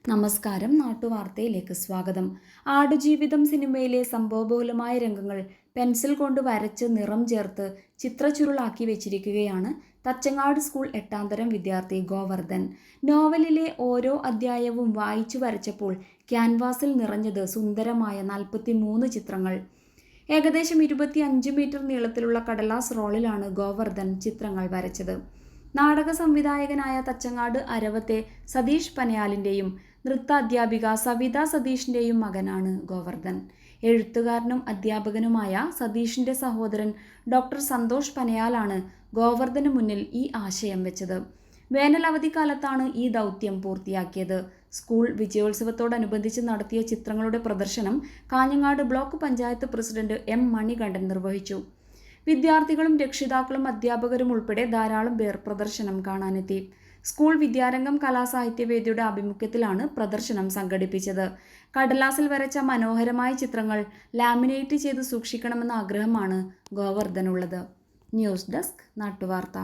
നമസ്കാരം, നാട്ടുവാർത്തയിലേക്ക് സ്വാഗതം. ആടുജീവിതം സിനിമയിലെ സംഭവബഹുലമായ രംഗങ്ങൾ പെൻസിൽ കൊണ്ട് വരച്ച് നിറം ചേർത്ത് ചിത്രച്ചുരുളാക്കി വെച്ചിരിക്കുകയാണ് തച്ചങ്ങാട് സ്കൂൾ 8ാം തരം വിദ്യാർത്ഥി ഗോവർദ്ധൻ. നോവലിലെ ഓരോ അധ്യായവും വായിച്ചു വരച്ചപ്പോൾ ക്യാൻവാസിൽ നിറഞ്ഞത് സുന്ദരമായ 43 ചിത്രങ്ങൾ. ഏകദേശം 25 മീറ്റർ നീളത്തിലുള്ള കടലാസ് റോളിലാണ് ഗോവർദ്ധൻ ചിത്രങ്ങൾ വരച്ചത്. നാടക സംവിധായകനായ തച്ചങ്ങാട് അരവത്തെ സതീഷ് പനയാലിൻ്റെയും നൃത്ത അധ്യാപിക സവിത സതീഷിൻ്റെയും മകനാണ് ഗോവർദ്ധൻ. എഴുത്തുകാരനും അധ്യാപകനുമായ സതീഷിൻ്റെ സഹോദരൻ ഡോക്ടർ സന്തോഷ് പനയാലാണ് ഗോവർദ്ധന് മുന്നിൽ ഈ ആശയം വെച്ചത്. വേനൽ അവധിക്കാലത്താണ് ഈ ദൗത്യം പൂർത്തിയാക്കിയത്. സ്കൂൾ വിജയോത്സവത്തോടനുബന്ധിച്ച് നടത്തിയ ചിത്രങ്ങളുടെ പ്രദർശനം Kanhangad block panchayat president M Manikandan നിർവഹിച്ചു. വിദ്യാർത്ഥികളും രക്ഷിതാക്കളും അധ്യാപകരും ഉൾപ്പെടെ ധാരാളം പേർ പ്രദർശനം കാണാനെത്തി. സ്കൂൾ വിദ്യാരംഗം കലാസാഹിത്യവേദിയുടെ ആഭിമുഖ്യത്തിലാണ് പ്രദർശനം സംഘടിപ്പിച്ചത്. കടലാസിൽ വരച്ച മനോഹരമായ ചിത്രങ്ങൾ ലാമിനേറ്റ് ചെയ്ത് സൂക്ഷിക്കണമെന്ന ആഗ്രഹമാണ് ഗോവർദ്ധനുള്ളത്. News desk, നാട്ടുവാർത്ത.